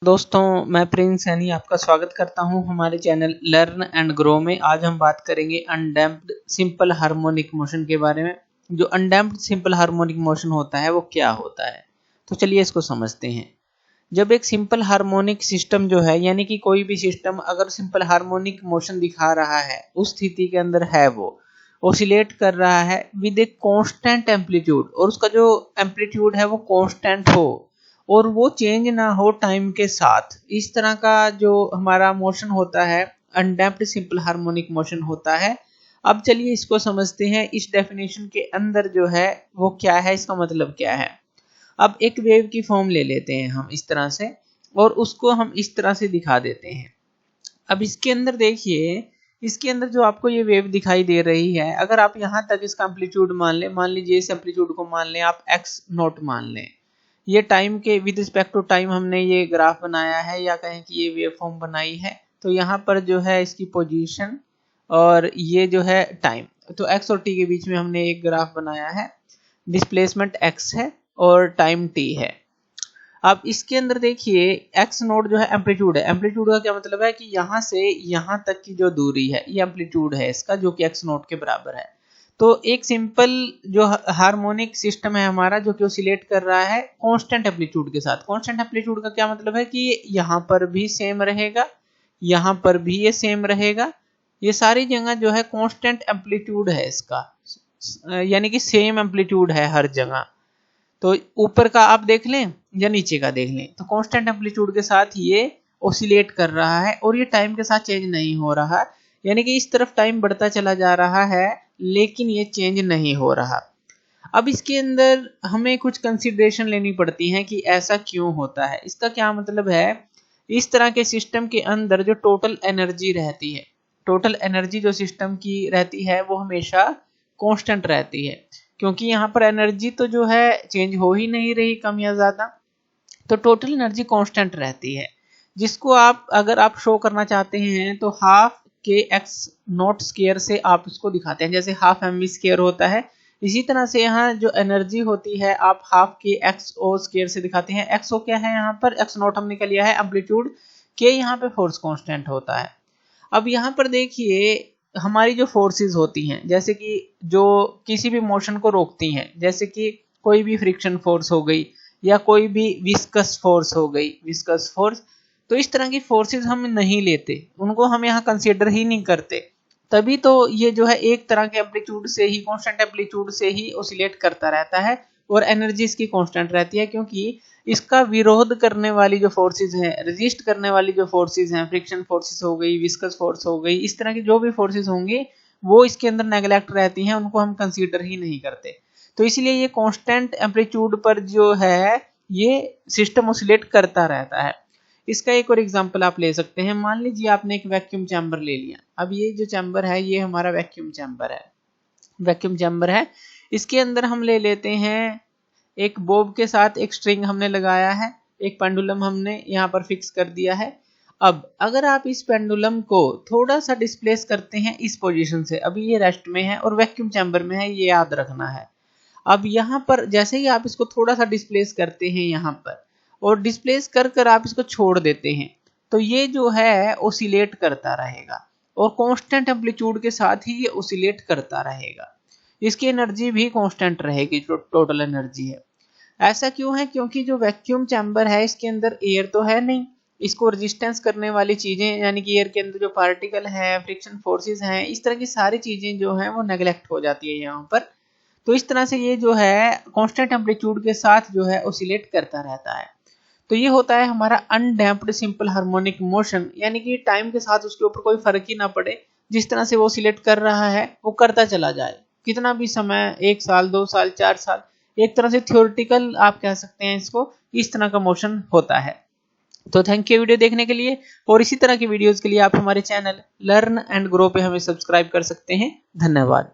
दोस्तों मैं प्रिंस सैनी आपका स्वागत करता हूं हमारे चैनल लर्न एंड ग्रो में। आज हम बात करेंगे अनडैम्प्ड सिंपल हार्मोनिक मोशन के बारे में। जो अनडैम्प्ड सिंपल हार्मोनिक मोशन होता है वो क्या होता है, तो चलिए इसको समझते हैं। जब एक सिंपल हार्मोनिक सिस्टम जो है, यानी कि कोई भी सिस्टम अगर सिंपल हार्मोनिक मोशन दिखा रहा है, उस स्थिति के अंदर है वो ऑसिलेट कर रहा है विद ए कांस्टेंट एम्पलीट्यूड, और उसका जो एम्पलीट्यूड है वो कांस्टेंट हो और वो चेंज ना हो टाइम के साथ, इस तरह का जो हमारा मोशन होता है अनडैम्प्ड सिंपल हार्मोनिक मोशन होता है। अब चलिए इसको समझते हैं। इस डेफिनेशन के अंदर जो है वो क्या है, इसका मतलब क्या है। अब एक वेव की फॉर्म ले लेते हैं हम इस तरह से, और उसको हम इस तरह से दिखा देते हैं। अब इसके अंदर देखिए, इसके अंदर जो आपको ये वेव दिखाई दे रही है, अगर आप यहाँ तक इसका एम्पलीट्यूड मान लीजिए इस एम्पलीट्यूड को मान लें आप x नॉट मान लें। ये टाइम के विद रिस्पेक्ट टू टाइम हमने ये ग्राफ बनाया है, या कहें कि ये वेव फॉर्म बनाई है। तो यहाँ पर जो है इसकी पोजीशन और ये जो है टाइम, तो x और t के बीच में हमने एक ग्राफ बनाया है। डिस्प्लेसमेंट x है और टाइम t है। अब इसके अंदर देखिए x नोट जो है एम्पलीट्यूड है। एम्पलीट्यूड का क्या मतलब है कि यहाँ से यहाँ तक की जो दूरी है ये एम्पलीट्यूड है इसका, जो कि x नोट के बराबर है। तो एक सिंपल जो हार्मोनिक सिस्टम है हमारा, जो कि ऑसिलेट कर रहा है कांस्टेंट एम्पलीट्यूड के साथ। कांस्टेंट एम्पलीट्यूड का क्या मतलब है कि यहाँ पर भी सेम रहेगा, यहाँ पर भी ये सेम रहेगा, ये सारी जगह जो है कांस्टेंट एम्पलीट्यूड है इसका, यानी कि सेम एम्पलीट्यूड है हर जगह। तो ऊपर का आप देख लें या नीचे का देख लें, तो कांस्टेंट एम्पलीट्यूड के साथ ये ऑसिलेट कर रहा है और ये टाइम के साथ चेंज नहीं हो रहा, यानी कि इस तरफ टाइम बढ़ता चला जा रहा है लेकिन ये चेंज नहीं हो रहा। अब इसके अंदर हमें कुछ कंसीडरेशन लेनी पड़ती है कि ऐसा क्यों होता है। इसका क्या मतलब है, इस तरह के सिस्टम के अंदर जो टोटल एनर्जी रहती है, टोटल एनर्जी जो सिस्टम की रहती है वो हमेशा कांस्टेंट रहती है, क्योंकि यहाँ पर एनर्जी तो जो है चेंज हो ही नहीं रही कम या ज्यादा, तो टोटल एनर्जी कांस्टेंट रहती है। जिसको आप अगर आप शो करना चाहते हैं तो हाफ के एक्स नॉट स्केयर से आप इसको दिखाते हैं, जैसे हाफ एम वी स्केयर होता है। इसी तरह से यहाँ जो एनर्जी होती है आप हाफ के एक्स ओ स्केयर से दिखाते हैं। एक्स ओ क्या है, यहाँ पर एक्स नॉट हमने क्या लिया है एम्पलीट्यूड, के यहाँ पे फोर्स कांस्टेंट होता है। अब यहाँ पर देखिए हमारी जो फोर्सेस होती हैं, जैसे कि जो किसी भी मोशन को रोकती हैं, जैसे कि कोई भी फ्रिक्शन फोर्स हो गई या कोई भी विस्कस फोर्स हो गई, विस्कस फोर्स, तो इस तरह की फोर्सेस हम नहीं लेते, उनको हम यहाँ कंसीडर ही नहीं करते। तभी तो ये जो है एक तरह के एम्पलीट्यूड से ही, कांस्टेंट एम्पलीट्यूड से ही ऑसिलेट करता रहता है और एनर्जी इसकी कांस्टेंट रहती है, क्योंकि इसका विरोध करने वाली जो फोर्सेस हैं, रेजिस्ट करने वाली जो फोर्सेस हैं, फ्रिक्शन फोर्सेस हो गई, विस्कस फोर्स हो गई, इस तरह की जो भी फोर्सेस होंगी वो इसके अंदर नेगलेक्ट रहती हैं, उनको हम कंसीडर ही नहीं करते। तो इसलिए ये कांस्टेंट एम्पलीट्यूड पर जो है ये सिस्टम ऑसिलेट करता रहता है। इसका एक और एग्जांपल आप ले सकते हैं। मान लीजिए आपने एक वैक्यूम चैम्बर ले लिया। अब ये जो चैम्बर है ये हमारा वैक्यूम चैम्बर है, वैक्यूम चैम्बर है। इसके अंदर हम ले लेते हैं एक बॉब के साथ एक स्ट्रिंग हमने लगाया है, एक पेंडुलम हमने यहाँ पर फिक्स कर दिया है। अब अगर आप इस पेंडुलम को थोड़ा सा डिस्प्लेस करते हैं इस पोजीशन से, अभी ये रेस्ट में है और वैक्यूम चैम्बर में है, ये याद रखना है। अब यहाँ पर जैसे ही आप इसको थोड़ा सा डिस्प्लेस करते हैं यहाँ पर, और डिस्प्लेस कर कर आप इसको छोड़ देते हैं, तो ये जो है ऑसिलेट करता रहेगा और कांस्टेंट एम्पलीट्यूड के साथ ही ये ऑसिलेट करता रहेगा। इसकी एनर्जी भी कांस्टेंट रहेगी, जो टोटल एनर्जी है। ऐसा क्यों है, क्योंकि जो वैक्यूम चैम्बर है इसके अंदर एयर तो है नहीं, इसको रेजिस्टेंस करने वाली चीजें, यानी कि एयर के अंदर जो पार्टिकल है, फ्रिक्शन फोर्सेस हैं, इस तरह की सारी चीजें जो हैं वो नेगलेक्ट हो जाती है यहाँ पर। तो इस तरह से ये जो है कांस्टेंट एम्पलीट्यूड के साथ जो है ऑसिलेट करता रहता है। तो ये होता है हमारा अनडैम्प्ड सिंपल हार्मोनिक मोशन, यानी कि टाइम के साथ उसके ऊपर कोई फर्क ही ना पड़े, जिस तरह से वो ऑसिलेट कर रहा है वो करता चला जाए, कितना भी समय, 1 साल 2 साल 4 साल, एक तरह से थ्योरेटिकल आप कह सकते हैं इसको, इस तरह का मोशन होता है। तो थैंक यू वीडियो देखने के लिए, और इसी तरह की वीडियोस के लिए आप हमारे चैनल लर्न एंड ग्रो पे हमें सब्सक्राइब कर सकते हैं। धन्यवाद।